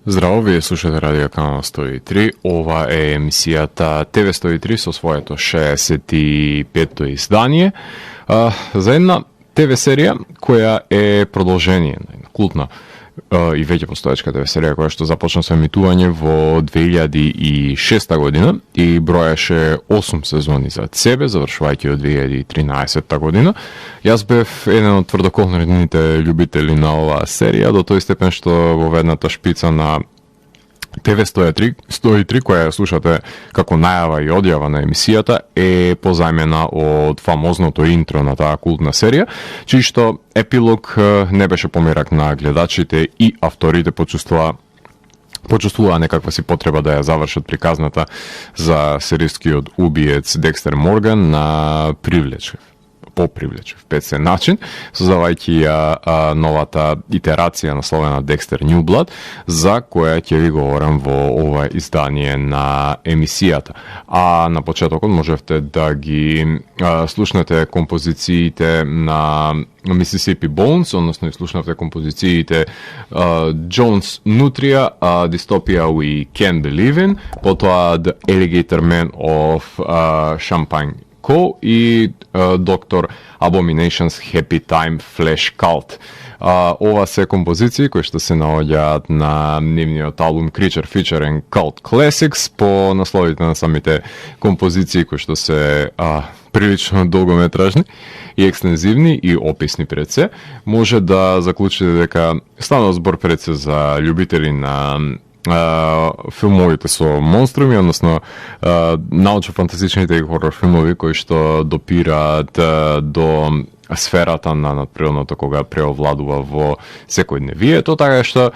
Здраво, вие слушате Радио Канал 103. Ова е емисијата ТВ 103 со своето 65-то издание за една ТВ серија која е продолжение на култна и веќе постоечка ТВ серија која што започна со емитување во 2006 година и броеше 8 сезони зад себе, завршувајќи од 2013 година. Јас бев еден од тврдоколнините љубители на оваа серија, до тој степен што во ведната шпица на ТВ 103, која ја слушате како најава и одјава на емисијата, е позајмена од фамозното интро на таа култна серија, чиј што епилог не беше помирак на гледачите и авторите почувствуваа некаква си потреба да ја завршат приказната за серијскиот убиец Декстер Морган на попривлечив песен начин, создавајќи ја новата итерација насловена Декстер New Blood, за која ќе ви говорам во ова издание на емисијата. А на почетокот можевте да ги слушнете композициите на Mississippi Bones, односно слушнавте композициите Jones Nutria, Dystopia We Can't Believe In, потоа The Alligator Man of Champagne и Доктор Abomination's Happy Time Flash Cult. Ова се композиции кои што се наоѓаат на нивниот албум Creature Featuring Cult Classics по насловите на самите композиции кои што се прилично долгометражни и екстензивни и описни пред се. Може да заклучите дека станува збор пред се за љубители на филмовите со монструми, односно научно-фантастичните и хорор филмови кои што допираат до сферата на надприродното кога преовладува во секојдневието, така што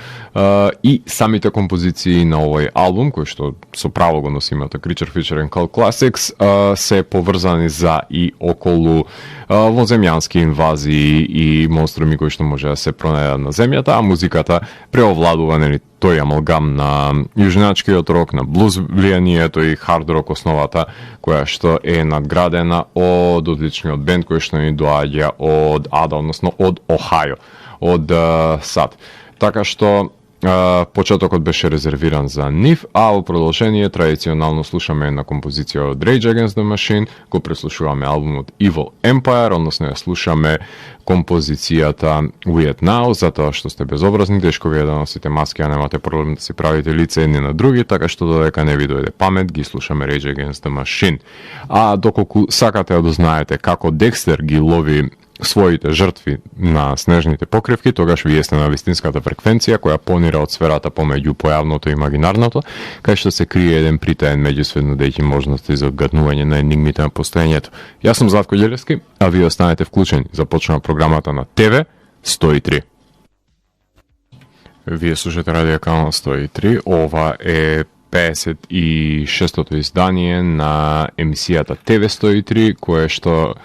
и самите композиции на овој албум, кој што со право го носи името Creature Featuring Cult Classics, се поврзани за и околу воземјански инвазии и монструми кои што може да се пронајдат на земјата, а музиката преовладува тој амалгам на јужначкиот рок, на блуз влијанието и хард рок основата, која што е надградена од одличниот бенд кој што ни доаѓа од Ада, односно од Охајо, од САД. Така што почетокот беше резервиран за нив, а во продолжение традиционално слушаме една композиција од Rage Against the Machine, го преслушуваме албумот Evil Empire, односно ја слушаме композицијата We It Now, затоа што сте безобразни, тешко ви е да носите маски, а немате проблем да си правите лице едни на други, така што додека не ви дојде памет, ги слушаме Rage Against the Machine. А доколку сакате да дознаете како Декстер ги лови своите жртви на снежните покривки, тогаш вие сте на вистинската фреквенција која понира од сферата помеѓу појавното и имагинарното, кај што се крие еден притаен меѓусведно дејќи можности за одгаднување на енигмите на постоењето. Јас сум Златко Ѓелевски, а вие останете вклучени. Започнува програмата на ТВ 103. Вие слушате Радио Канал 103. Ова е 56-тото издание на емисијата ТВ 103, кое што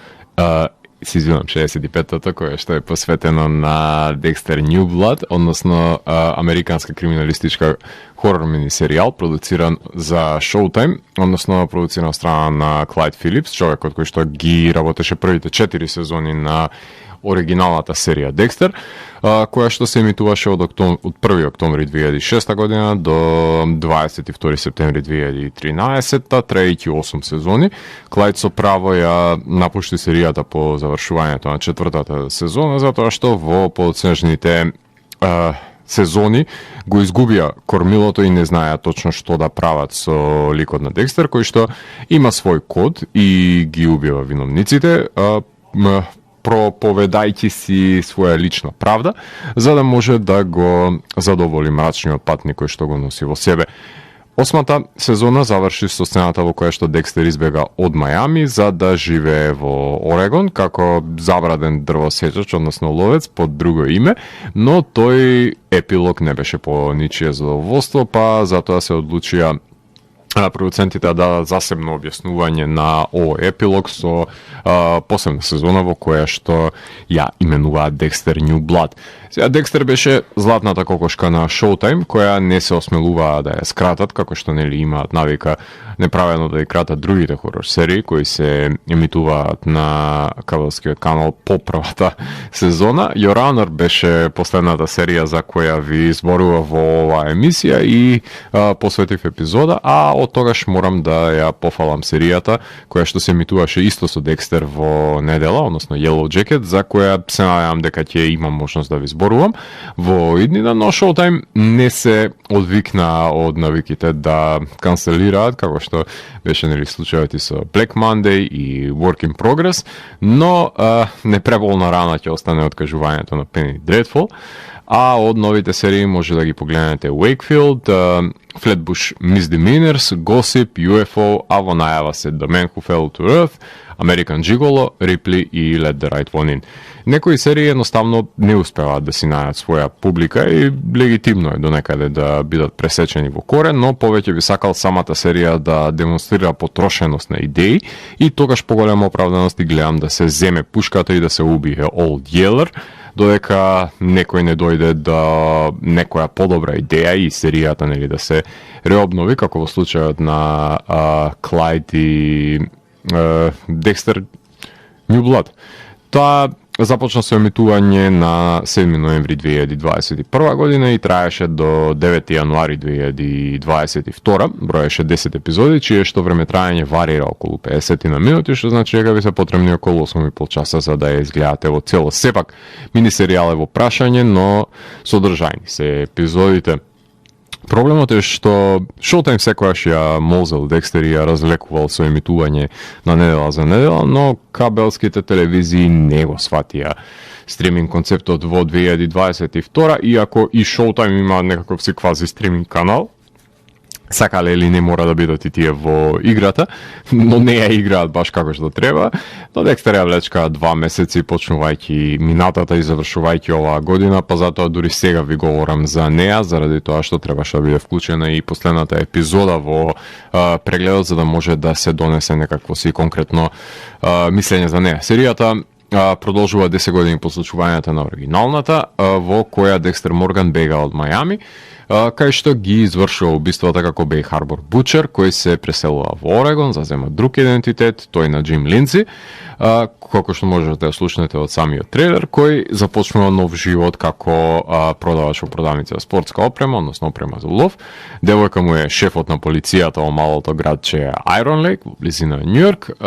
се извинам, 65-тото, кое што е посветено на Декстер New Blood, односно американска криминалистичка хорор мини серијал, продуциран за Showtime, односно продуциран од страна на Клайд Филипс, човекот кој што ги работеше првите 4 сезони на оригиналната серија Декстер, која што се емитуваше од 1 октомври 2006 година до 22 септември 2013, траејќи 8 сезони. Клајд со право ја напушти серијата по завршувањето на 4-та сезона, затоа што во подснежните сезони го изгубија кормилото и не знаеа точно што да прават со ликот на Декстер, кој што има свој код и ги убива виновниците, проповедајќи си своја лична правда, за да може да го задоволи мрачниот патник кој што го носи во себе. 8-та сезона заврши со сцената во која што Декстер избега од Мајами за да живее во Орегон како забраден дрвосечач, односно ловец под друго име, но тој епилог не беше по ничие задоволство, па затоа се одлучија продуцентите дадат засебно објаснување на овој епилог со посебна сезона во која што ја именуваат Декстер New Blood. Сега Декстер беше златната кокошка на Showtime, која не се осмелуваа да ја скратат, како што нели имаат навика неправено да ја кратат другите хорор серии кои се емитуваат на кабелскиот канал по првата сезона. Your Honor беше последната серија за која ви зборува во оваа емисија и посветив епизода, а од тогаш морам да ја пофалам серијата која што се емитуваше исто со Декстер во недела, односно Yellow Jacket, за која се надевам дека ќе имам можност да ви зборувам во иднина, но Showtime не се одвикна од навиките да канцелираат, како што беше нели случајот и со Black Monday и Work in Progress, но непреболна рана ќе остане откажувањето на Penny Dreadful. А од новите серии може да ги погледнете Wakefield, Flatbush Misdemeanors, Gossip, UFO, а во најава се The Man Who Fell to Earth, American Gigolo, Ripley и Let the Right One In. Некои серии едноставно не успеваат да си најдат своја публика и легитимно е донекаде да бидат пресечени во корен, но повеќе би сакал самата серија да демонстрира потрошеност на идеи и тогаш поголема оправданост и гледам да се земе пушката и да се убие Old Yeller, додека некој не дојде до некоја подобра идеја и серијата нели да се реобнови, како во случајот на Клайд и Декстер New Blood. Тоа започна со емитување на 7 ноември 2021 година и траеше до 9 јануари 2022. Броеше 10 епизоди, чие што време траење варира околу 50 на минути, што значи дека ви се потребни околу 8,5 часа за да ја изгледате во цело. Сепак, мини-серијал е во прашање, но содржајни се епизодите. Проблемот е што Showtime секојаш ја молзел Декстер и ја разлекувал со емитување на недела за недела, но кабелските телевизии не го сватија стриминг концептот во 2022, иако и Showtime има некаков си квази стриминг канал. Сакале или не мора да бидат и тие во играта, но не ја играат баш како што треба. Но Декстер ја влечка 2 месеци, почнувајќи минатата и завршувајќи оваа година, па затоа дури сега ви говорам за неа, заради тоа што требаше да биде вклучена и последната епизода во прегледот, за да може да се донесе некакво си конкретно мислење за неа. Серијата продолжува 10 години по случувањата на оригиналната, во која Декстер Морган бега од Мајами, кај што ги извршува убиствата како Бей Харбор Бучер, кој се преселува во Орегон, зазема друг идентитет, тој на Джим Линдси, како што можете да слушнете од самиот трейлер, кој започнува нов живот како продавач во продавница за спортска опрема, односно опрема за лов. Девојка му е шефот на полицијата во малото градче Айрон Лейк, во близина Њујорк,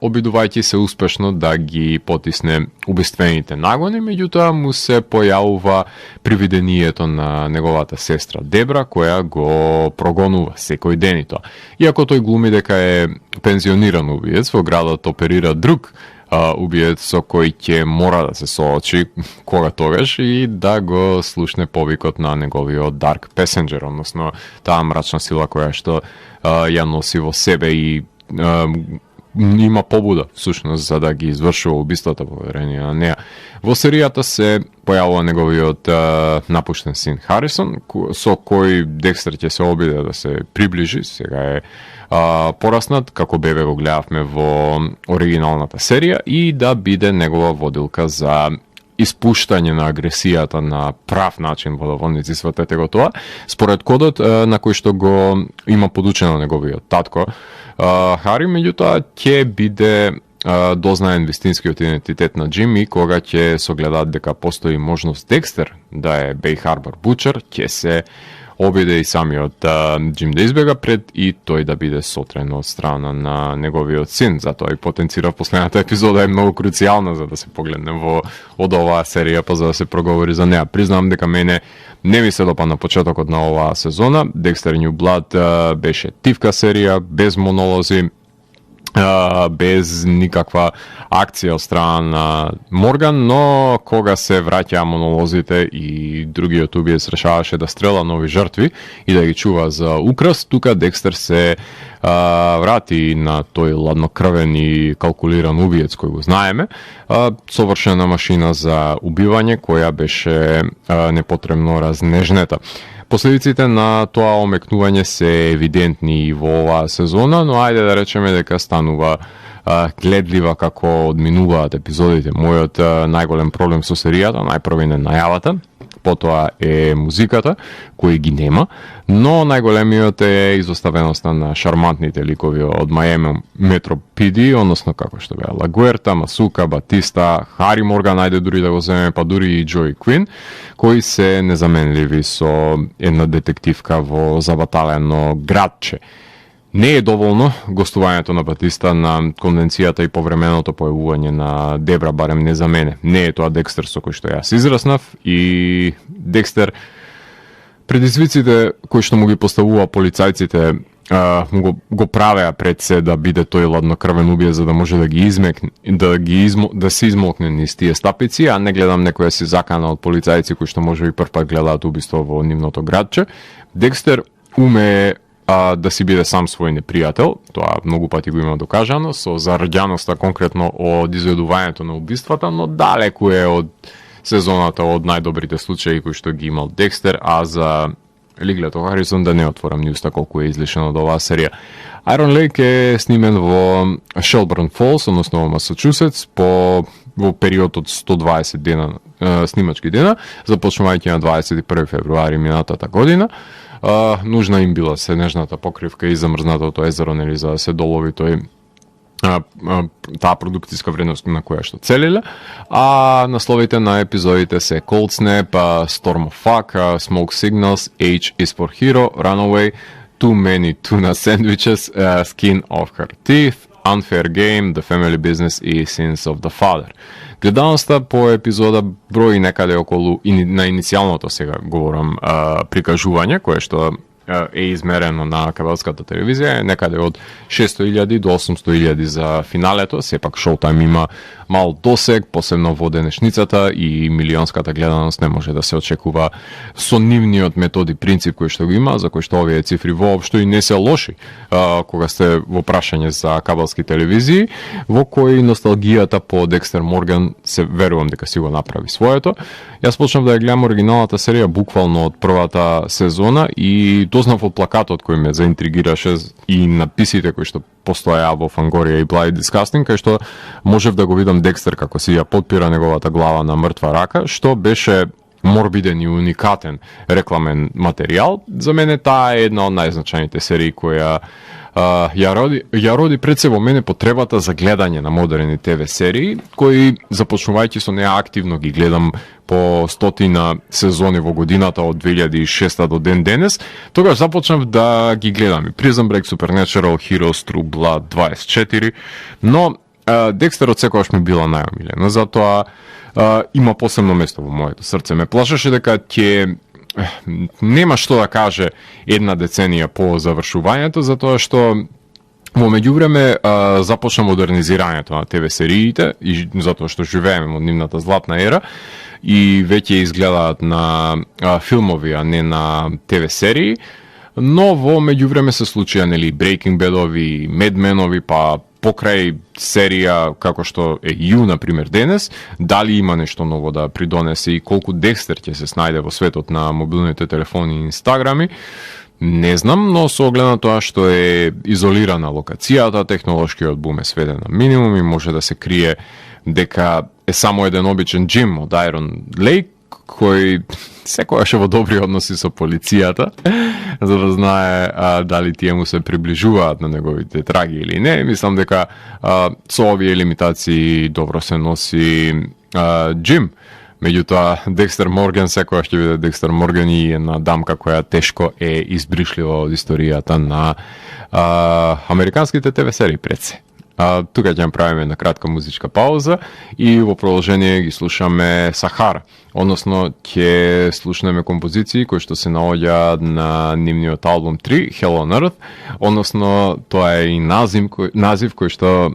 обидувајќи се успешно да ги потисне убиствените нагони, меѓутоа му се појавува привидението на неговата сестра Дебра, која го прогонува секој ден и тоа. Иако тој глуми дека е пензиониран убиец, во градот оперира друг убиец со кој ќе мора да се соочи кога тогаш и да го слушне повикот на неговиот Dark Passenger, односно таа мрачна сила која што ја носи во себе и има побуда всушност за да ги извршува убиствата поверени на неа. Во серијата се појавува неговиот напуштен син Харисон, со кој Декстер ќе се обиде да се приближи. Сега е пораснат, како бебе го гледавме во оригиналната серија, и да биде негова водилка за испуштање на агресијата на прав начин во доволници, сватете го тоа, според кодот на кој што го има подучено неговиот татко Хари, меѓутоа ќе биде дознаен вистинскиот идентитет на Джим и кога ќе согледаат дека постои можност Декстер да е Бей Харбор Бучер, ќе се обиде и самиот Джим да избега пред и тој да биде сотрен од страна на неговиот син. Затоа и потенцира последната епизода е многу круцијална за да се погледне во од оваа серија, па за да се проговори за неа. Признам дека мене не ми се допадна почетокот на оваа сезона. Декстер New Blood беше тивка серија, без монолози, без никаква акција од страна на Морган, но кога се враќаа монолозите и другиот убиец решаваше да стрела нови жртви и да ги чува за украс, тука Декстер се врати на тој ладнокрвен и калкулиран убиец кој го знаеме, совршена машина за убивање која беше непотребно разнежнета. Последиците на тоа омекнување се евидентни и во оваа сезона, но ајде да речеме дека станува гледлива како одминуваат епизодите. Мојот најголем проблем со серијата, најпрво е најавата, потоа е музиката, кој ги нема, но најголемиот е изоставеноста на шармантните ликови од Miami Metro PD, односно како што беа Лагуерта, Масука, Батиста, Хари Морган, ајде дури да го земеме, па дури и Джои Квин, кои се незаменливи со една детективка во забаталено градче. Не е доволно гостувањето на Батиста на конвенцијата и повременото појавување на Дебра, барем не за мене. Не е тоа Декстер со кој што јас израснав и Декстер предизвиците кои што му ги поставува полицајците го правеа пред се да биде тој ладнокрвен убиец за да може да ги измекне, да се измокне низ тие стапици, а не гледам некоја си закана од полицајци кои што може и прв пат гледаат убиство во нивното градче. Декстер умее да си биде сам свој непријател, тоа многу пати го има докажано, со зарѓаноста конкретно од изведувањето на убиствата, но далеку е од сезоната од најдобрите случаи кои што ги имал Декстер, а за Лиглето Харисон да не отворам ни уста колку е излишен од оваа серија. Айрон Лейк е снимен во Шелбърн Фолс, односно во Масачусетс, во период од 120 дена, снимачки дена, започнувајќи на 21 февруари минатата година. Нужна им била снежната покривка и замрзнатото езеро, нели, за да се долови таа продукцијска вредност на која што целиле. А насловите на епизодите се Cold Snap, Storm of Fuck, Smoke Signals, H is for Hero, Runaway, Too Many Tuna Sandwiches, Skin of Her Teeth, Unfair Game, The Family Business и Sins of the Father. Гледаноста по епизода брои некаде околу, на иницијалното сега говорам, прикажување, кое што е измерено на кабелската телевизија, некаде од 600.000 до 800.000 за финалето. Сепак Showtime има мал досег, посебно во денешницата, и милионската гледаност не може да се очекува со нивниот методи принцип кој што го има, за кој што овие цифри воопшто и не се лоши кога сте во прашање за кабелски телевизии, во кои носталгијата по Декстер Морган се верувам дека си го направи своето. Јас почнав да ја гледам оригиналната серија буквално од првата сезона и дознав од плакатот кој ме заинтригираше и написите кои што постоја во Фангорија и Bloody Disgusting, кај што можев да го видам Декстер како си ја подпира неговата глава на мртва рака, што беше морбиден и уникатен рекламен материјал. За мене таа е една од најзначајните серии која ја роди пред се во мене потребата за гледање на модерни ТВ серии, кои започнувајќи со неа активно ги гледам по стотина сезони во годината од 2006 до ден денес, тогаш започнав да ги гледам и Prison Break, Supernatural, Heroes, True Blood, 24, но Декстер од секогаш ми била најомилена, затоа има посебно место во моето срце. Ме плашеше дека ќе нема што да каже една деценија по завршувањето, затоа што во меѓувреме започна модернизирањето на ТВ сериите и затоа што живееме од нивната златна ера и веќе изгледаат на филмови, а не на ТВ серии, но во меѓувреме се случија, нели, Breaking Bad-ови, Mad Men-ови, па покрај серија како што е Ю, например, денес, дали има нешто ново да придонесе и колку Декстер ќе се снајде во светот на мобилните телефони и инстаграми, не знам, но со оглед на тоа што е изолирана локацијата, технолошкиот бум е сведен на минимум и може да се крие дека е само еден обичен Джим од Айрон Лейк, кој секогаш е во добри односи со полицијата, за да знае дали тие му се приближуваат на неговите траги или не. Мислам дека со овие лимитации добро се носи Джим. Меѓутоа, Декстер Морган секогаш ќе биде Декстер Морган и една дамка која тешко е избришлива од историјата на американските ТВ серии пред се. Тука ќе направиме една кратка музичка пауза и во продолжение ги слушаме Сахара, односно ќе слушнеме композиции кои што се наоѓаат на нивниот албум 3, Hell on Earth, односно тоа е и назив кој што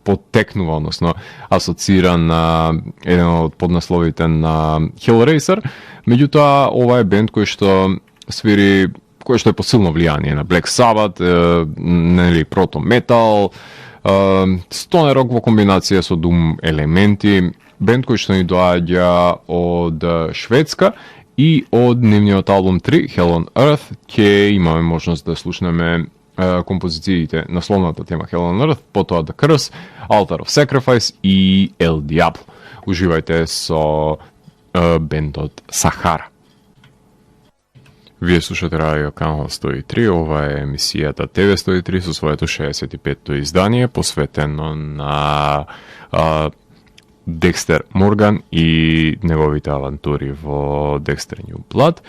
потекнува, односно асоцира на еден од поднасловите на Hellraiser. Меѓутоа, ова е бенд кој што свири, кој што е посилно влијание на Black Sabbath, нели, прото метал, стоне рок во комбинација со дум елементи, бенд кој што ни доаѓа од Шведска И од нивниот албум 3, Hell on Earth, ќе имаме можност да слушнеме композициите на словната тема Hell on Earth, потоа The Curse, Altar of Sacrifice и El Diablo. Уживајте со бендот Сахара. Вие слушате Радио Канал 103, ова е емисијата ТВ 103 со своето 65-то издание, посветено на Декстер Морган и неговите авантури во Dexter New Blood.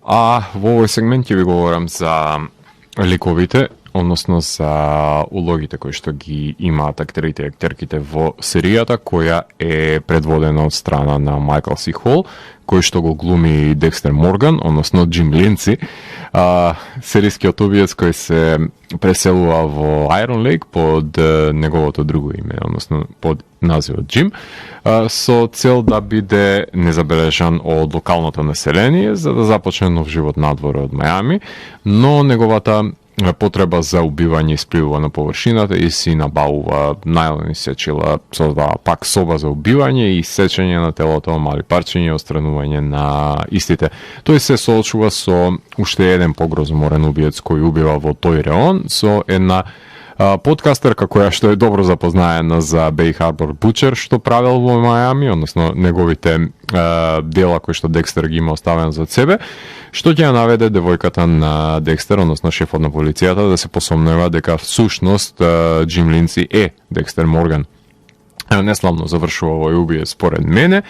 А во овој сегмент ќе ви говорам за ликовите, односно за улогите кои што ги имаат актерите и актерките во серијата, која е предводена од страна на Майкл Си Хол, кој што го глуми Декстер Морган, односно Джим Линци, серискиот убиец кој се преселува во Iron Lake под неговото друго име, односно под називот Джим, со цел да биде незабележан од локалното население, за да започне нов живот надвор од Мајами, но неговата потреба за убивање испливува на површината и си набавува најлон сечила, создава пак соба за убивање и сечење на телото, мали парчиња и отстранување на истите. Тој се соочува со уште еден погрозуморен убиец кој убива во тој реон, со една подкастерка која што е добро запознаена за Bay Harbor Butcher што правел во Мајами, односно неговите дела кои што Декстер ги има оставен за себе, што ќе ја наведе девојката на Декстер, односно шефот на полицијата, да се посомнева дека всушност Джим Линци е Декстер Морган. Неславно завршува овој убиец според мене.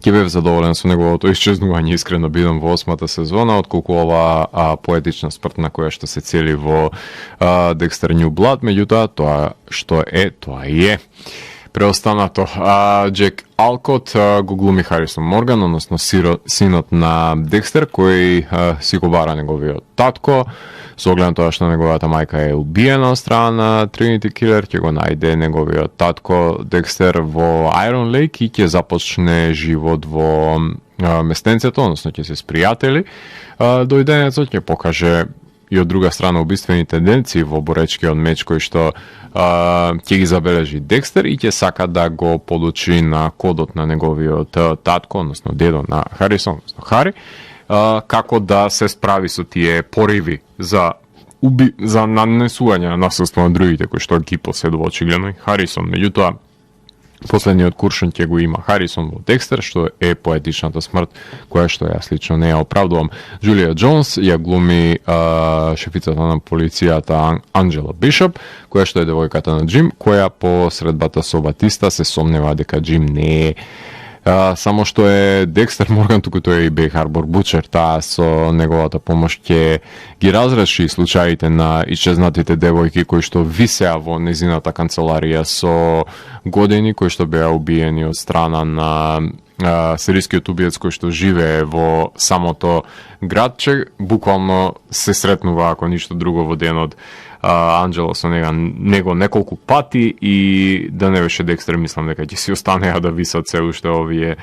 Ќе бев задоволен со неговото исчезнување, искрено бидам, во 8-та сезона, отколку ова поетична смрт на која што се цели во Dexter New Blood, меѓутоа тоа што е, тоа и е. Преостанато, Джек Алкот го глуми Харисон Морган, односно синот на Декстер, кој си го бара неговиот татко, со оглед на тоа што неговата мајка е убиена од страна на Тринити Килер, ќе го најде неговиот татко Декстер во Iron Lake и ќе започне живот во местенцето, односно ќе се спријатели. Дојденецот ќе покаже и од друга страна убиствени тенденции во боречкиот меч кој што ќе ги забележи Декстер и ќе сака да го подучи на кодот на неговиот татко, односно дедо на Харисон, односно Хари, како да се справи со тие пориви за нанесување на насилство на другите кои што ги поседува очигледно и Харисон. Меѓутоа, последниот куршум ќе го има Харисон во Декстер, што е поетичната смрт, која што јас лично не ја оправдувам. Джулија Джонс ја глуми шефицата на полицијата Анджела Бишоп, која што е девојката на Джим, која по средбата со Батиста се сомнева дека Джим не е само што е Декстер Морган, туку тој е и Bay Harbor Butcher, таа со неговата помош ќе ги разреши случаите на исчезнатите девојки кои што висеа во незината канцеларија со години, кои што беа убиени од страна на серискиот убиец кој што живее во самото градче, буквално се сретнува, ако ништо друго, во денот Анджело со него неколку пати и да не беше Декстер, мислам дека ќе си останеа да висат се уште овие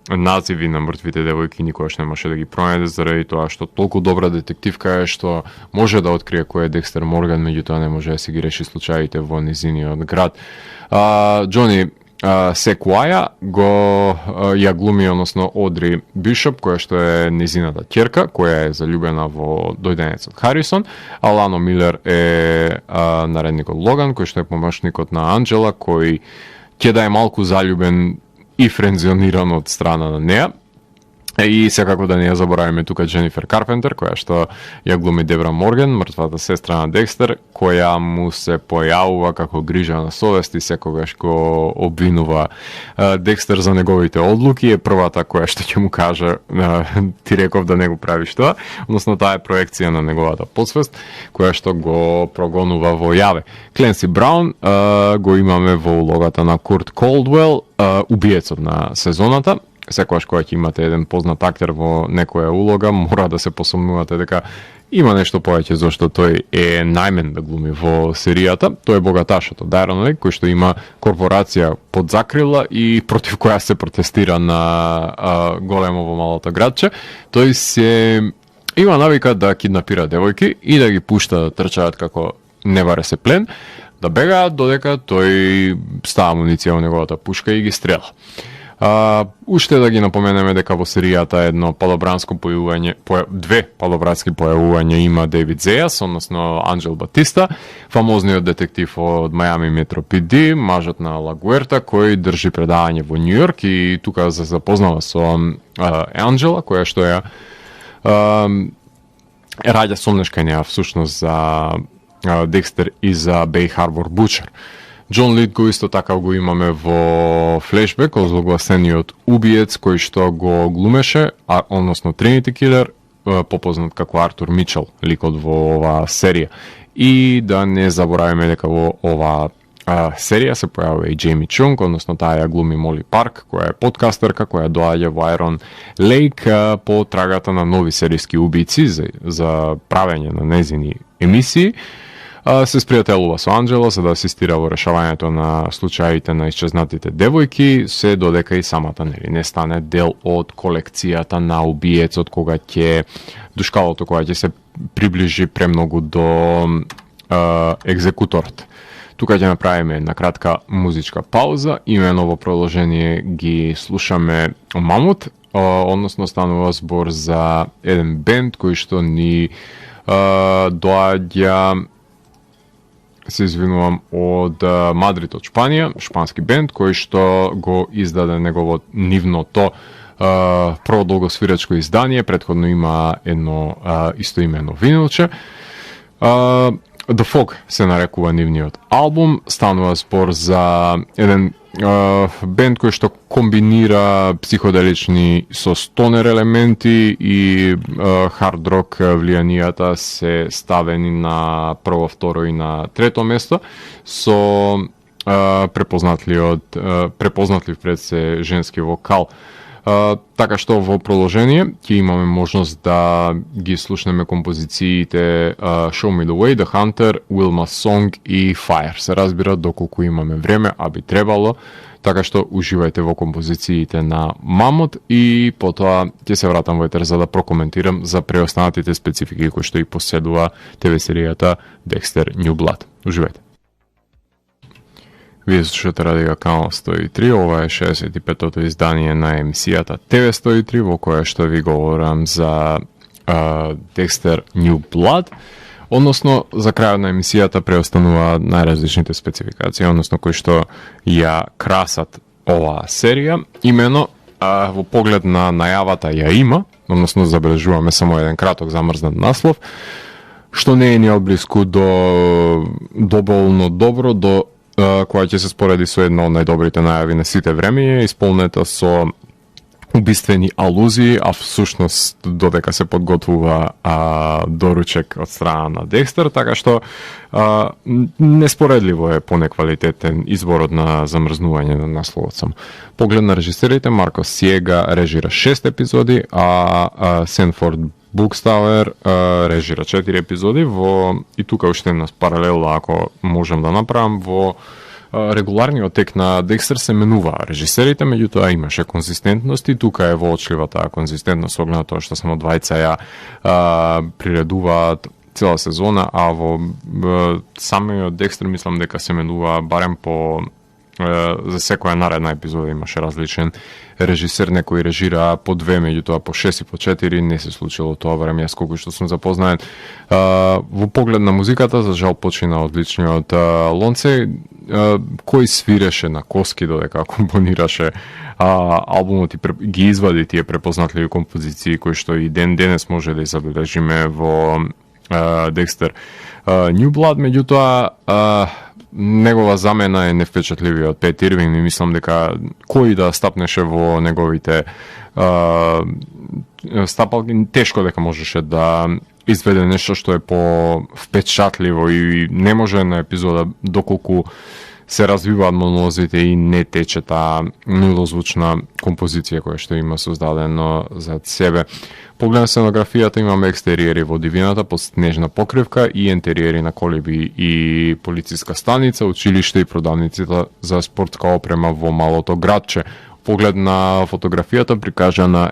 називи на мртвите девојки, никогаш не може да ги пронајде заради тоа што толку добра детективка е што може да открие кој е Декстер Морган, меѓутоа не може да си ги реши случаите во низиниот град. Џони Секуаја ја глуми, односно Одри Бишоп, која што е низината ќерка, која е заљубена во дојденецот Харисон, а Лано Милер е наредникот Логан, кој што е помошникот на Анджела, кој ќе да е малку заљубен и френзиониран од страна на неа. И секако да не ја забораваме тука Дженифер Карпентер, која што ја глуми Дебра Морган, мртвата сестра на Декстер, која му се појавува како грижа на совест и секогаш го обвинува Декстер за неговите одлуки. Е првата која што ќе му каже ти реков да не го правиш тоа, односно таа е проекција на неговата подсвест, која што го прогонува во јаве. Кленси Браун го имаме во улогата на Курт Колдуел, убиецот на сезоната. Секогаш кога ќе имате еден познат актер во некоја улога, мора да се посомнувате дека има нешто повеќе зашто тој е најмен да глуми во серијата. Тој е богаташот од Iron Lake, кој што има корпорација под закрила и против која се протестира на големо во малото градче. Тој се има навика да киднапира девојки и да ги пушта да трчаат како не баре се плен, да бегаат додека тој става амуниција во неговата пушка и ги стрела. Уште да ги напоменеме дека во серијата едно падобранско појавување, две падобрански појавувања има Дейвид Зејас, односно Анџел Батиста, фамозниот детектив од Мајами Метро PD, мажот на Лагуерта, кој држи предавање во Њу Јорк и тука се запознава со Анџела, која што ја раѓа сомнешка неа всушност за Декстер и за Бей Харбор Бучер. Џон Литго исто така го имаме во флешбек, озлогласениот убиец кој што го глумеше, односно Тринити Килер, попознат како Артур Мичел, ликот во оваа серија. И да не забораваме дека во оваа серија се појавува и Джейми Чунг, односно таа ја глуми Моли Парк, која е подкастерка, која доаѓа во Айрон Лейк по трагата на нови серијски убици за правење на незини емисии. Се спријателува со Анџела за да асистира во решавањето на случаите на исчезнатите девојки, се додека и самата не стане дел од колекцијата на убиецот кога ќе душкалото кога ќе се приближи премногу до екзекуторот. Тука ќе направиме една кратка музичка пауза, имено во продолжение ги слушаме Мамут, односно станува збор за еден бенд кој што ни доаѓа, се извинувам, од Мадрид, од Шпанија, шпански бенд кој што го издаде негово нивното прво долгосвирачко издание, претходно има едно истоимено винилче. The Fog се нарекува нивниот албум, станува збор за еден бенд кој што комбинира психоделични со стонер елементи и хард рок влијанијата се ставени на прво, второ и на трето место со препознатлив пред се женски вокал. Така што во продолжение ќе имаме можност да ги слушнеме композициите Show Me The Way, The Hunter, Wilma's Song и Fire. Се разбира доколку имаме време, а би требало, така што уживајте во композициите на Мамот и потоа ќе се вратам во етер за да прокоментирам за преостанатите специфики кои што и поседува ТВ серијата Dexter New Blood. Уживајте. Вие слушате Радио Канал 103, ова е 65-тото издание на емисијата ТВ 103, во која што ви говорам за Dexter New Blood, односно за крајот на емисијата преостанува најразличните спецификации, односно кои што ја красат оваа серија, имено во поглед на најавата ја има, односно забележуваме само еден краток замрзнат наслов, што не е ни одблиску до доволно добро, до која ќе се спореди со една од најдобрите најави на сите време, исполнета со убиствени алузии, а всушност додека се подготвува доручек од страна на Декстер, така што неспоредливо е понеквалитетен изборот на замрзнување на насловот сам. Поглед на режисерите, Марко Сиега режира 6 епизоди, а Сенфорд Букстауер режира 4 епизоди и тука уште една паралела, ако можам да направам, во регуларниот тек на Декстер се менува режисерите, меѓутоа имаше конзистентност и тука е воочлива таа конзистентност, огледно тоа што само двајца ја приредуваат цела сезона, а во самиот Декстер мислам дека се менува барем по за секоја наредна епизода имаше различен режисер, некој режира по 2, меѓутоа по 6 и по 4 не се случило тоа време, јас колку што сум запознаен. Во поглед на музиката, за жал почина одличниот Лонце, кој свиреше на коски додека компонираше албумот и ги извади тие препознатливи композиции кои што и денес може да забележиме во Dexter New Blood, меѓутоа негова замена е невпечатливиот Пет Ирвинг и мислам дека кој да стапнеше во неговите стапалки, тешко дека можеше да изведе нешто што е по впечатливо и не може на епизода доколку се развиваат монолозите и не тече таа милозвучна композиција која што има создадено за себе. Погледна сценографијата, имаме екстериери во дивината под снежна покривка и ентериери на колиби и полициска станица, училиште и продавниците за спортска опрема во малото градче. Поглед на фотографијата прикажана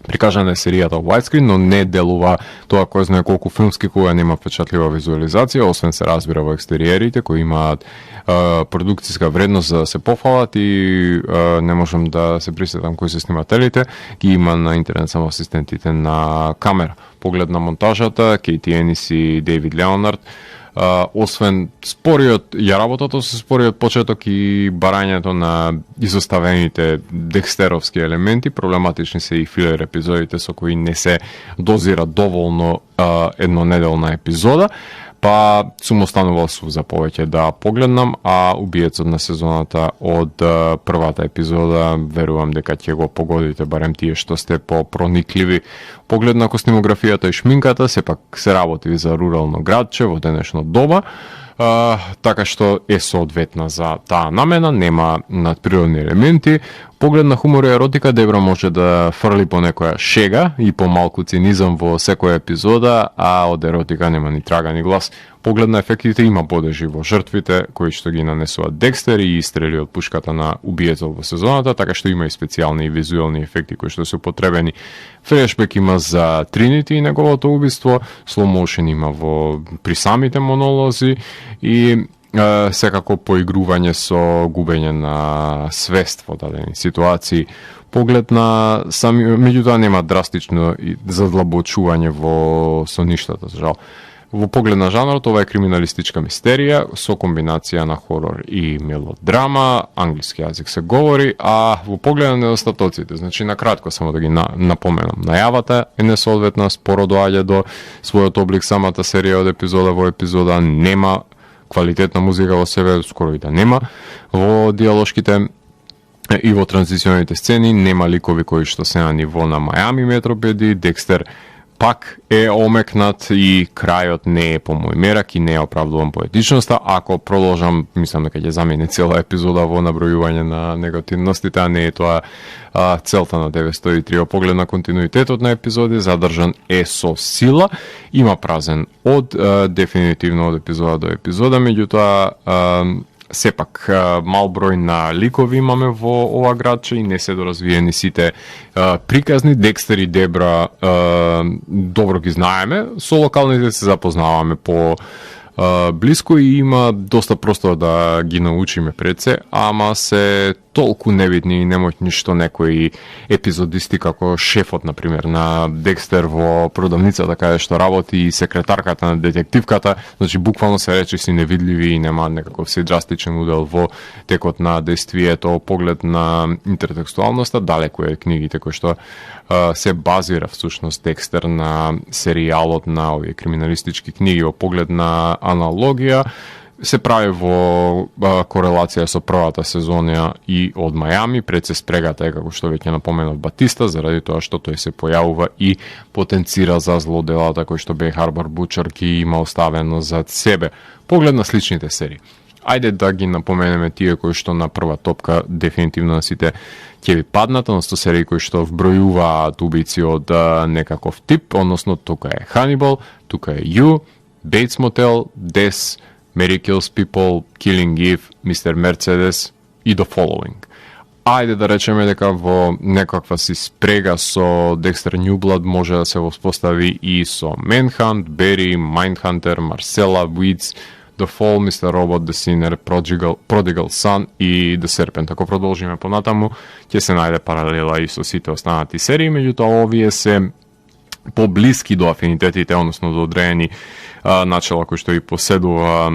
Прикажана е серијата во widescreen, но не делува тоа кој знае колку филмски, кога нема впечатлива визуализација, освен се разбира во екстериерите кои имаат продукцијска вредност за да се пофалат и не можам да се присетам кои се снимателите, ги има на интернет само асистентите на камера. Поглед на монтажата, Кейти Енис и Дейвид Леонард, освен спориот, ја работата со спориот почеток и барањето на изоставените декстеровски елементи, проблематични се и филер епизодите со кои не се дозира доволно еднонеделна епизода, па сум останувал за повеќе да погледнам, а убиецот на сезоната од првата епизода верувам дека ќе го погодите, барем тие што сте по-проникливи. Поглед на костимографијата и шминката, сепак се работи за рурално градче во денешно доба, така што е соодветна за таа намена, нема надприродни елементи. Поглед на хумор и еротика, Дебра може да фрли по некоја шега и по малку цинизам во секоја епизода, а од еротика нема ни трага ни глас. Поглед на ефектите, има подежи во жртвите кои што ги нанесуваат Декстер и истрели од пушката на убиецот во сезоната, така што има и специјални и визуелни ефекти кои што се употребени. Флешбек има за Тринити и неговото убиство, slow motion има при самите монолози и секако поигрување со губење на свест во дадени ситуации. Поглед на сами, меѓутоа нема драстично задлабочување во со ништата, жал. Во поглед на жанрот, ова е криминалистичка мистерија со комбинација на хорор и мелодрама, англиски јазик се говори, а во поглед на недостатоците, значи на кратко само да ги напоменам. Најавата е несоодветна, споро доаѓа до својот облик самата серија од епизода во епизода, нема квалитетна музика во себе, скоро и да нема во диалошките и во транзиционите сцени, нема ликови кои што се на ниво на Мајами Метропеди, Декстер пак е омекнат и крајот не е по мој мерак и не е оправдуван поетичноста. Ако продолжам, мислам дека ќе замени цела епизода во набројување на негативностите, а не е тоа целта на 903. Поглед на континуитетот на епизоди, задржан е со сила, има празен од дефинитивно од епизода до епизода, меѓутоа сепак мал број на ликови имаме во ова градче и не се доразвиени сите приказни. Декстер и Дебра добро ги знаеме, со локалните се запознаваме по блиско и има доста простор да ги научиме пред се, ама се толку небитни и немоќни што некои епизодисти како шефот, например, на Декстер во продавницата каде што работи и секретарката на детективката, значи буквално се рече си невидливи и нема некаков се драстичен удел во текот на действието. Поглед на интертекстуалноста, далеко е книгите кои што се базира всушност Декстер на серијалот на овие криминалистички книги. Во поглед на аналогија се прави во корелација со првата сезонија и од Мајами, пред се спрегата е, како што веќе напоменав, Батиста, заради тоа што тој се појавува и потенцира за злоделата кои што Бей Харбор Бучер ги има оставено зад себе. Поглед на сличните серии. Ајде да ги напоменеме тие кои што на прва топка дефинитивно на сите ќе ви паднат, односно серии кои што вбројуваат убици од некаков тип, односно тука е Hannibal, тука е You, Bates Motel, Des, Mary Kills People, Killing Eve, Mr. Mercedes и The Following. Ајде да речеме дека во некаква си спрега со Dexter New Blood може да се воспостави и со Manhunt, Barry, Mindhunter, Marcella, Weeds, The Fall, Mr. Robot, The Sinner, Prodigal Son и The Serpent. Ако продолжиме понатаму, ќе се најде паралела и со сите останати серии, меѓутоа овие се поблиски до афинитетите, односно до одредени начала кои што и поседува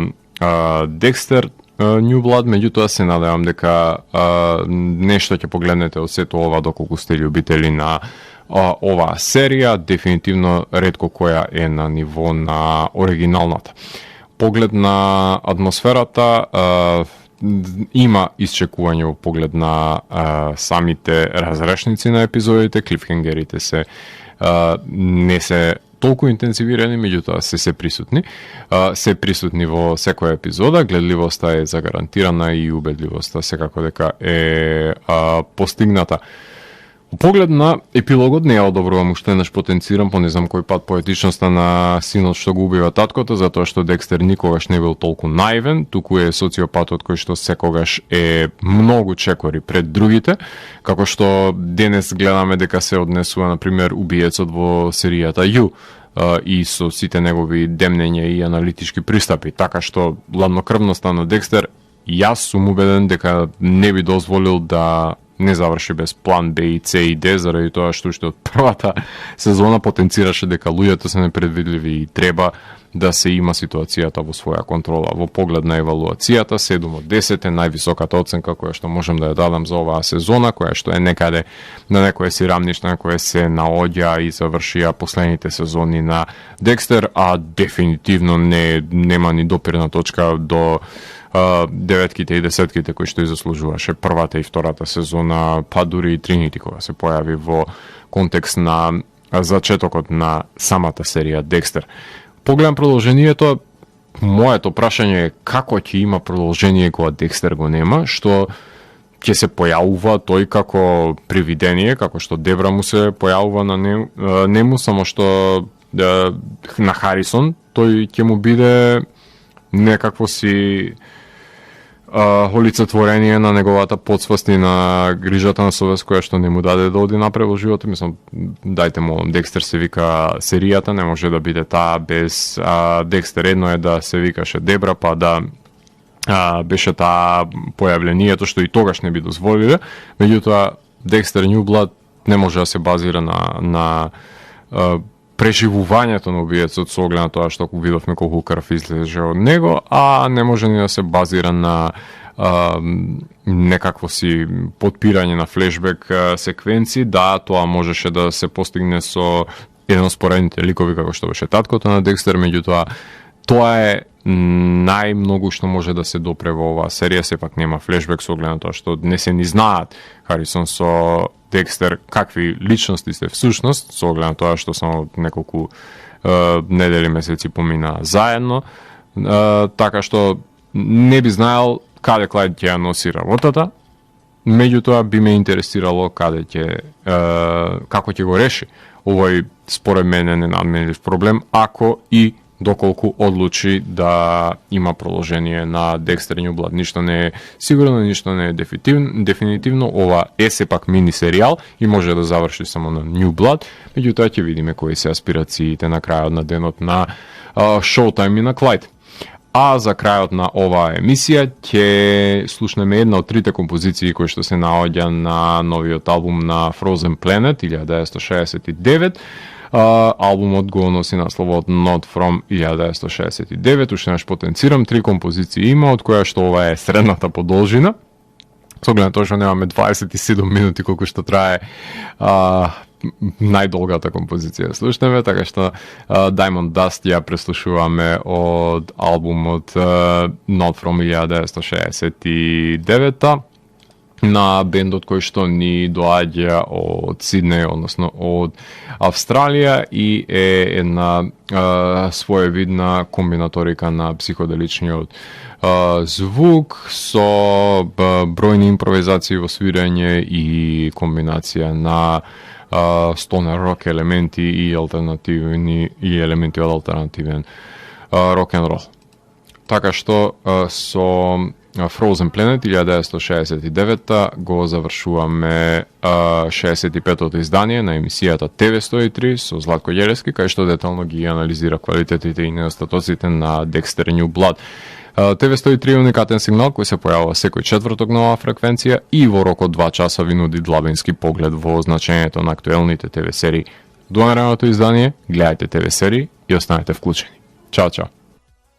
Декстер New Blood, меѓутоа се надевам дека нешто ќе погледнете од сето ова доколку сте љубители на оваа серија, дефинитивно ретко која е на ниво на оригиналната. Поглед на атмосферата, има исчекување во поглед на самите разрешници на епизодите, клифхенгерите се не се толку интензивирани, меѓутоа се присутни. Се присутни во секоја епизода, гледливоста е загарантирана и убедливоста секако дека е постигната. Поглед на самите разрешници на епизодите, клифхенгерите се не се толку интензивирани, меѓутоа се присутни. Се присутни во секоја епизода, гледливоста е загарантирана и убедливоста секако дека е постигната. Поглед на епилогот не ја одобрувам уште еднаш потенцирам по не знам кој пат поетичноста на синот што го убива таткото, затоа што Декстер никогаш не бил толку наивен, туку е социопатот кој што секогаш е многу чекори пред другите, како што денес гледаме дека се однесува на пример убиецот во серијата Ю и со сите негови демнења и аналитички пристапи, така што ладнокрвноста на Декстер јас сум убеден дека не би дозволил да не заврши без план Б и С и Д, заради тоа што уште од првата сезона потенцираше дека луѓето се непредвидливи и треба да се има ситуацијата во своја контрола. Во поглед на евалуацијата, 7 од 10 е највисоката оценка која што можем да ја дадам за оваа сезона, која што е некаде на некоја си рамништа на која се наоѓа и завршија последните сезони на Декстер, а дефинитивно нема ни допирна точка до деветките и десетките кои што и заслужуваше првата и втората сезона, па дури и Тринити кога се појави во контекст на зачетокот на самата серија Декстер. Погледам продолжението, моето прашање е како ќе има продолжение кога Декстер го нема, што ќе се појавува тој како привидение, како што Дебра му се појавува на нему, само што на Харисон тој ќе му биде некакво си олицетворение на неговата подсвест и на грижата на совест која што не му даде да оди напред во животот. Мислам, дајте молам, Декстер се вика серијата, не може да биде таа без Декстер. Едно е да се викаше Дебра, па да беше таа појавлението што и тогаш не би дозволиле. Меѓутоа, Декстер Нјублад не може да се базира на преживувањето на убиецот со оглед на тоа што видовме колку крв излезе од него, а не може ни да се базира на некакво си подпирање на флешбек секвенци. Да, тоа можеше да се постигне со еден од споредните ликови како што беше таткото на Декстер, меѓутоа тоа е најмногу што може да се допре во оваа серија. Сепак нема флешбек со оглед на тоа што не се ни знаат Харисон со Декстер какви личности се всушност, со оглед на тоа што само неколку недели, месеци помина заедно, така што не би знаел каде Клајд ќе ја носи работата, меѓутоа би ме интересирало каде ќе како ќе го реши овој според мене ненадменлив проблем, ако и доколку одлучи да има продолжение на Декстер Нјублад. Ништо не е сигурно, ништо не е дефинитивно. Ова е сепак мини серијал и може да заврши само на Нјублад, меѓутоа ќе видиме кои се аспирациите на крајот на денот на Showtime и на Клајд. А за крајот на оваа емисија ќе слушнеме една од трите композиции кои што се наоѓа на новиот албум на Frozen Planet 1969. Албумот го носи насловот Not From 1969. Уште наш потенцирам, 3 композиции има, од која што ова е средната по должина. Со оглед на тоа што немаме 27 минути колку што трае најдолгата композиција слушнеме, така што Diamond Dust ја преслушуваме од албумот Not From 1969 на бендот кој што ни доаѓа од Сиднеј, односно од Австралија, и е една своевидна комбинаторика на психоделичниот звук со бројни импровизации во свирење и комбинација на стонер рок елементи и алтернативни и елементи од алтернативен рок н рол. Така што со Frozen Planet 1969 го завршуваме 65-тото издание на емисијата TV103 со Златко Ѓелевски, кај што детално ги анализира квалитетите и недостатоците на Декстер Нјублад. TV103 е уникатен сигнал кој се појавува секој четврток на оваа фреквенција и во рок од 2 часа ви нуди длабински поглед во значењето на актуелните ТВ серии. До наредното издание, гледајте ТВ серии и останете вклучени. Чао, чао!